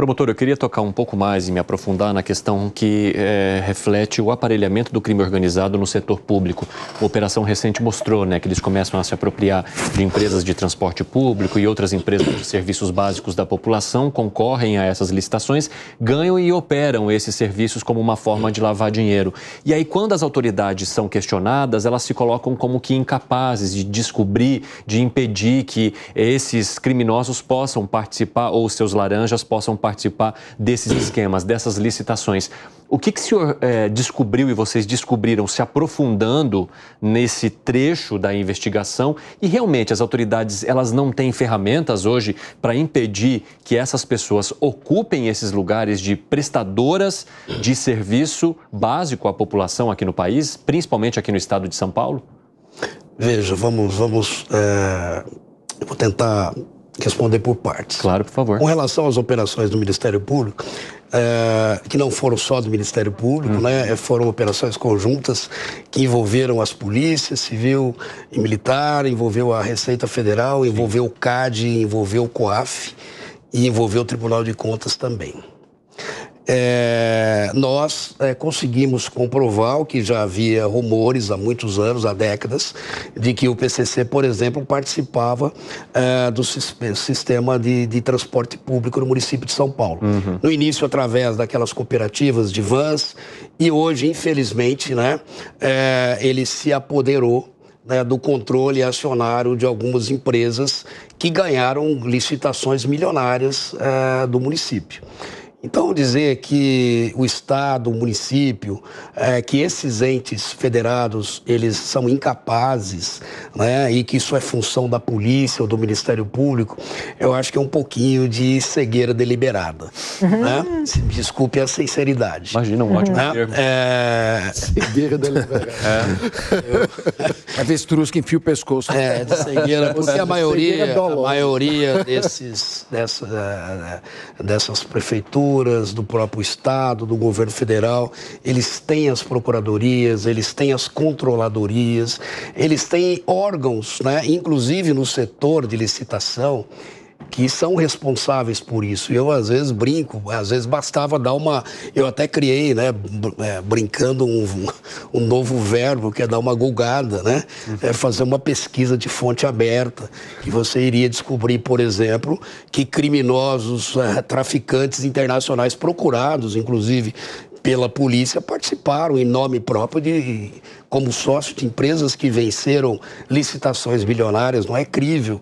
Promotor, eu queria tocar um pouco mais e me aprofundar na questão que reflete o aparelhamento do crime organizado no setor público. A operação recente mostrou, que eles começam a se apropriar de empresas de transporte público e outras empresas de serviços básicos da população, concorrem a essas licitações, ganham e operam esses serviços como uma forma de lavar dinheiro. E aí, quando as autoridades são questionadas, elas se colocam como que incapazes de descobrir, de impedir que esses criminosos possam participar, ou seus laranjas possam participar desses esquemas, dessas licitações. O que o senhor descobriu e vocês descobriram se aprofundando nesse trecho da investigação? E realmente as autoridades, elas não têm ferramentas hoje para impedir que essas pessoas ocupem esses lugares de prestadoras de serviço básico à população aqui no país, principalmente aqui no estado de São Paulo? Veja, eu vou tentar responder por partes. Claro, por favor. Com relação às operações do Ministério Público, que não foram só do Ministério Público, foram operações conjuntas que envolveram as polícias civil e militar, envolveu a Receita Federal, envolveu o CAD, envolveu o COAF e envolveu o Tribunal de Contas também. Nós conseguimos comprovar o que já havia rumores há muitos anos, há décadas, de que o PCC, por exemplo, participava do sistema de transporte público no município de São Paulo. No início, através daquelas cooperativas de vans, e hoje, infelizmente, ele se apoderou do controle acionário de algumas empresas que ganharam licitações milionárias do município. Então, dizer que o Estado, o município, que esses entes federados, eles são incapazes, e que isso é função da polícia ou do Ministério Público, eu acho que é um pouquinho de cegueira deliberada. Desculpe a sinceridade. Imagina, um ótimo termo. Cegueira deliberada. Avestruz que enfia o pescoço. De cegueira, porque a maioria dessas prefeituras, do próprio Estado, do governo federal, eles têm as procuradorias, eles têm as controladorias, eles têm órgãos, inclusive no setor de licitação, que são responsáveis por isso. Eu, às vezes, brinco, às vezes bastava dar uma... Eu até criei, brincando, um novo verbo, que é dar uma gulgada, fazer uma pesquisa de fonte aberta, que você iria descobrir, por exemplo, que criminosos, traficantes internacionais procurados, inclusive, pela polícia, participaram em nome próprio como sócio de empresas que venceram licitações bilionárias. Não é crível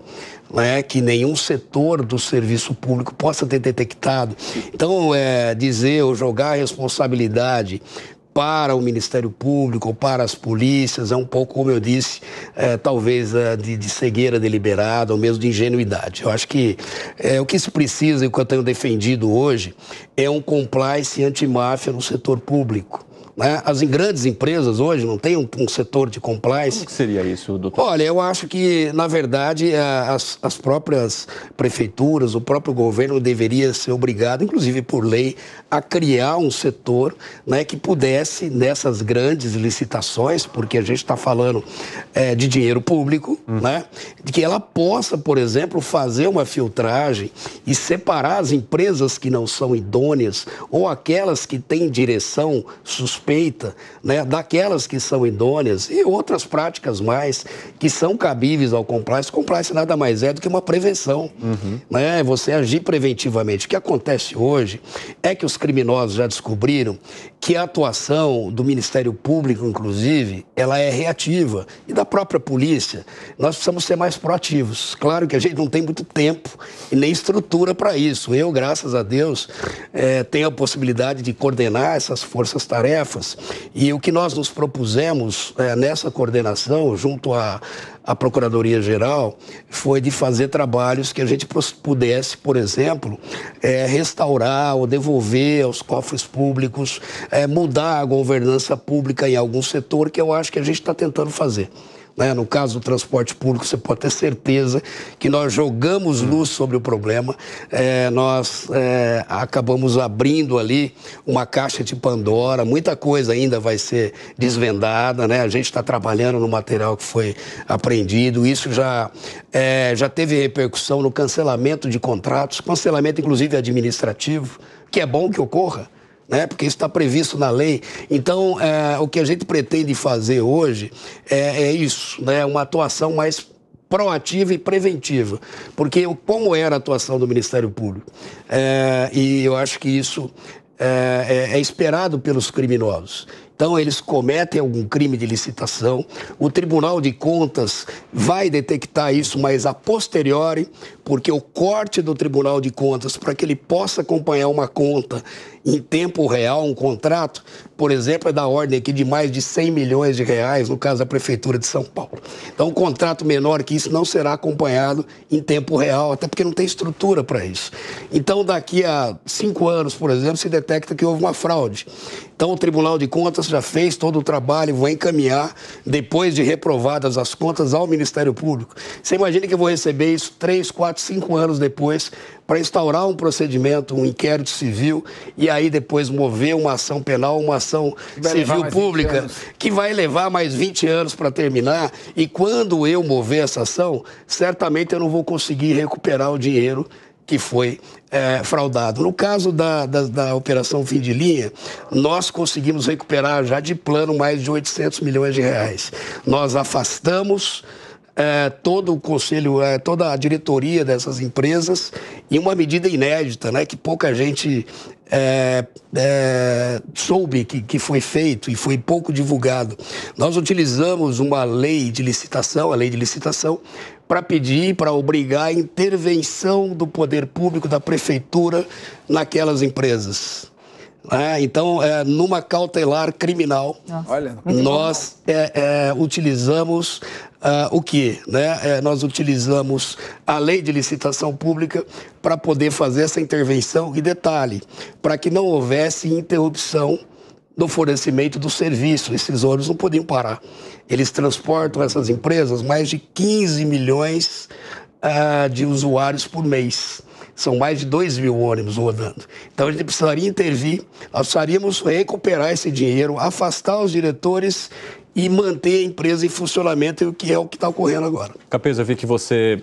que nenhum setor do serviço público possa ter detectado. Então, dizer ou jogar a responsabilidade para o Ministério Público ou para as polícias é um pouco, como eu disse, talvez de cegueira deliberada ou mesmo de ingenuidade. Eu acho que o que se precisa e o que eu tenho defendido hoje é um compliance antimáfia no setor público. As grandes empresas hoje não têm um setor de compliance. Como que seria isso, doutor? Olha, eu acho que, na verdade, as próprias prefeituras, o próprio governo deveria ser obrigado, inclusive por lei, a criar um setor que pudesse, nessas grandes licitações, porque a gente está falando de dinheiro público, de que ela possa, por exemplo, fazer uma filtragem e separar as empresas que não são idôneas ou aquelas que têm direção suspeita, daquelas que são idôneas e outras práticas mais que são cabíveis ao compliance. Compliance nada mais é do que uma prevenção, você agir preventivamente. O que acontece hoje é que os criminosos já descobriram que a atuação do Ministério Público, inclusive, ela é reativa, e da própria polícia. Nós precisamos ser mais proativos. Claro que a gente não tem muito tempo e nem estrutura para isso. Eu, graças a Deus, tenho a possibilidade de coordenar essas forças-tarefas, e o que nós nos propusemos nessa coordenação, junto à Procuradoria-Geral, foi de fazer trabalhos que a gente pudesse, por exemplo, restaurar ou devolver aos cofres públicos, mudar a governança pública em algum setor, que eu acho que a gente está tentando fazer. né? No caso do transporte público, você pode ter certeza que nós jogamos luz sobre o problema, nós acabamos abrindo ali uma caixa de Pandora, muita coisa ainda vai ser desvendada, né? A gente está trabalhando no material que foi apreendido, isso já teve repercussão no cancelamento de contratos, cancelamento inclusive administrativo, que é bom que ocorra, né? Porque isso está previsto na lei. Então, o que a gente pretende fazer hoje é isso, né? Uma atuação mais proativa e preventiva. Porque como era a atuação do Ministério Público? E eu acho que isso é esperado pelos criminosos. Então, eles cometem algum crime de licitação, o Tribunal de Contas vai detectar isso, mas a posteriori, porque o corte do Tribunal de Contas, para que ele possa acompanhar uma conta em tempo real, um contrato, por exemplo, é da ordem aqui de mais de 100 milhões de reais, no caso da Prefeitura de São Paulo. Então, um contrato menor que isso não será acompanhado em tempo real, até porque não tem estrutura para isso. Então, daqui a 5 anos, por exemplo, se detecta que houve uma fraude. Então, o Tribunal de Contas já fez todo o trabalho, vai encaminhar, depois de reprovadas as contas, ao Ministério Público. Você imagina que eu vou receber isso 3, 4, 5 anos depois, para instaurar um procedimento, um inquérito civil, e aí depois mover uma ação penal, uma ação civil pública, que vai levar mais 20 anos para terminar. E quando eu mover essa ação, certamente eu não vou conseguir recuperar o dinheiro que foi fraudado. No caso da Operação Fim de Linha, nós conseguimos recuperar já de plano mais de 800 milhões de reais. Nós afastamos todo o conselho, toda a diretoria dessas empresas em uma medida inédita, né, que pouca gente soube que foi feito e foi pouco divulgado. Nós utilizamos uma lei de licitação, a lei de licitação, para pedir, para obrigar a intervenção do poder público, da prefeitura, naquelas empresas. Então, numa cautelar criminal, nós utilizamos o quê? Nós utilizamos a lei de licitação pública para poder fazer essa intervenção. E detalhe, para que não houvesse interrupção do fornecimento do serviço. Esses ônibus não podiam parar. Eles transportam, essas empresas, mais de 15 milhões de usuários por mês. São mais de 2 mil ônibus rodando. Então, a gente precisaria intervir, nós precisaríamos recuperar esse dinheiro, afastar os diretores e manter a empresa em funcionamento, que é o que está ocorrendo agora. Capês, eu vi que você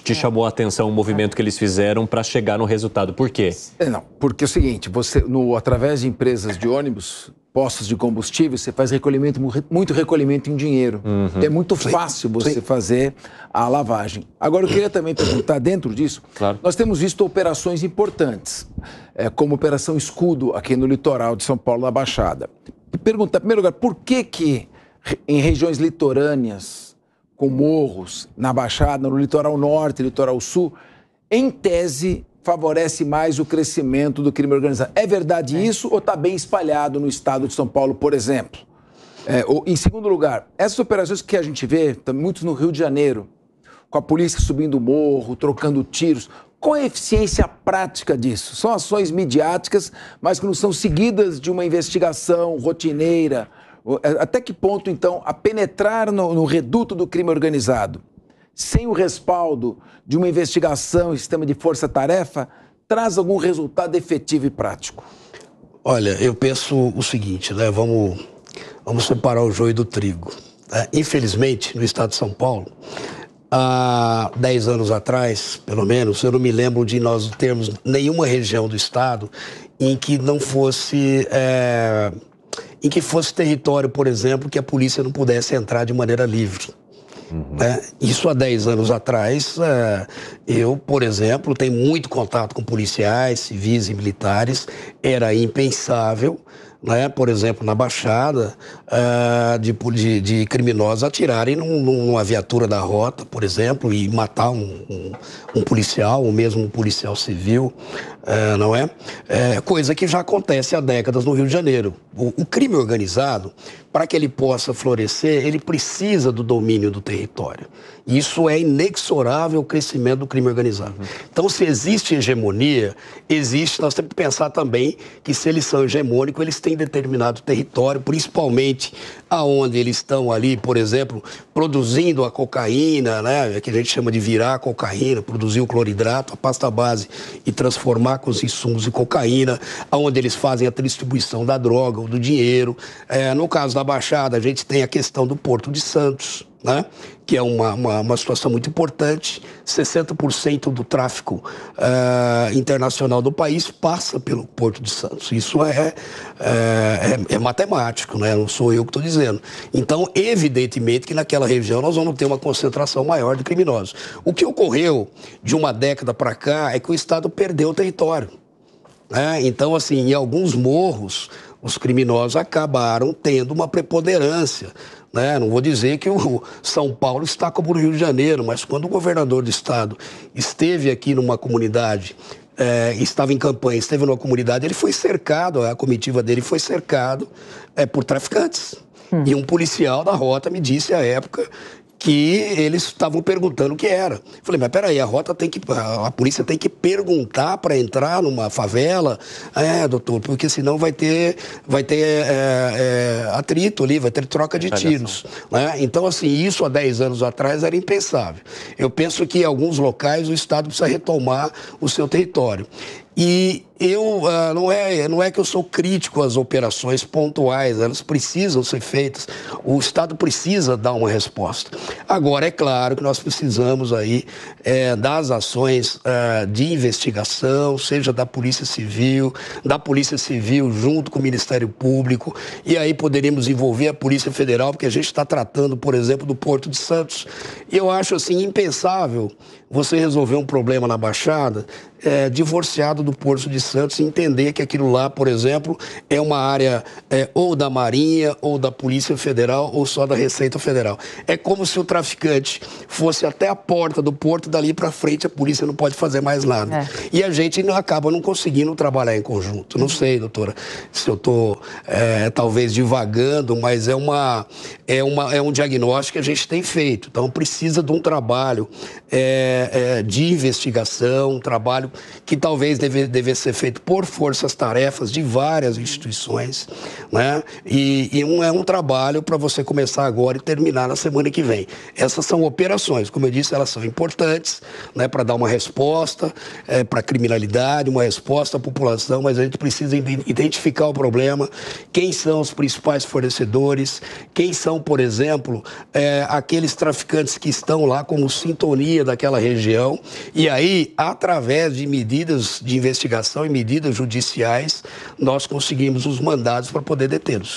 te chamou a atenção o movimento que eles fizeram para chegar no resultado. Por quê? Não, porque é o seguinte, você, através de empresas de ônibus, postos de combustível, você faz muito recolhimento em dinheiro. É muito fácil você fazer a lavagem. Agora, eu queria também perguntar, dentro disso, nós temos visto operações importantes, como a Operação Escudo, aqui no litoral de São Paulo, na Baixada. Perguntar, em primeiro lugar, por que em regiões litorâneas, com morros, na Baixada, no litoral norte, litoral sul, em tese, favorece mais o crescimento do crime organizado? É verdade isso ou está bem espalhado no estado de São Paulo, por exemplo? Em segundo lugar, essas operações que a gente vê, muitos no Rio de Janeiro, com a polícia subindo o morro, trocando tiros, qual é a eficiência prática disso? São ações midiáticas, mas que não são seguidas de uma investigação rotineira. Até que ponto, então, a penetrar no reduto do crime organizado, sem o respaldo de uma investigação e sistema de força-tarefa, traz algum resultado efetivo e prático? Olha, eu penso o seguinte, né? Vamos separar o joio do trigo. Infelizmente, no estado de São Paulo, há 10 anos atrás, pelo menos, eu não me lembro de nós termos nenhuma região do estado em que não fosse... em que fosse território, por exemplo, que a polícia não pudesse entrar de maneira livre. Isso há 10 anos atrás, eu, por exemplo, tenho muito contato com policiais, civis e militares, era impensável, por exemplo, na Baixada, de criminosos atirarem numa viatura da rota, por exemplo, e matar um policial, ou mesmo um policial civil, não é? Coisa que já acontece há décadas no Rio de Janeiro. O crime organizado, para que ele possa florescer, ele precisa do domínio do território. Isso é inexorável o crescimento do crime organizado. Então, se existe hegemonia, nós temos que pensar também que se eles são hegemônicos, eles existem em determinado território, principalmente aonde eles estão ali, por exemplo, produzindo a cocaína, né, que a gente chama de virar a cocaína, produzir o cloridrato, a pasta base e transformar com os insumos em cocaína, aonde eles fazem a distribuição da droga ou do dinheiro. No caso da Baixada, a gente tem a questão do Porto de Santos, né? Que é uma situação muito importante. 60% do tráfico internacional do país passa pelo Porto de Santos. Isso é matemático, né? Não sou eu que estou dizendo. Então, evidentemente que naquela região nós vamos ter uma concentração maior de criminosos. O que ocorreu de uma década para cá é que o Estado perdeu o território. Então, assim, em alguns morros, os criminosos acabaram tendo uma preponderância. Não vou dizer que o São Paulo está como o Rio de Janeiro, mas quando o governador do estado esteve aqui numa comunidade, estava em campanha, esteve numa comunidade, ele foi cercado, a comitiva dele foi cercado por traficantes. E um policial da rota me disse à época que eles estavam perguntando o que era. Falei, mas peraí, a polícia tem que perguntar para entrar numa favela? Doutor, porque senão vai ter atrito ali, vai ter troca de tiros. Então, assim, isso há 10 anos atrás era impensável. Eu penso que em alguns locais o Estado precisa retomar o seu território. E não é que eu sou crítico às operações pontuais, elas precisam ser feitas, o Estado precisa dar uma resposta. Agora, é claro que nós precisamos aí das ações de investigação, seja da Polícia Civil junto com o Ministério Público, e aí poderíamos envolver a Polícia Federal, porque a gente está tratando, por exemplo, do Porto de Santos. E eu acho, assim, impensável você resolver um problema na Baixada divorciado do Porto de Santos e entender que aquilo lá, por exemplo, é uma área ou da Marinha, ou da Polícia Federal, ou só da Receita Federal. É como se o traficante fosse até a porta do porto, dali para frente a polícia não pode fazer mais nada. E a gente acaba não conseguindo trabalhar em conjunto. Não sei, doutora, se eu estou talvez divagando, mas é um diagnóstico que a gente tem feito. Então precisa de um trabalho de investigação, um trabalho que talvez devesse ser feito por forças-tarefas de várias instituições, né? E é um trabalho para você começar agora e terminar na semana que vem. Essas são operações, como eu disse, elas são importantes, né, para dar uma resposta para a criminalidade, uma resposta à população, mas a gente precisa identificar o problema, quem são os principais fornecedores, quem são, por exemplo, aqueles traficantes que estão lá como sintonia daquela região, e aí, através de medidas de investigação e medidas judiciais, nós conseguimos os mandados para poder detê-los.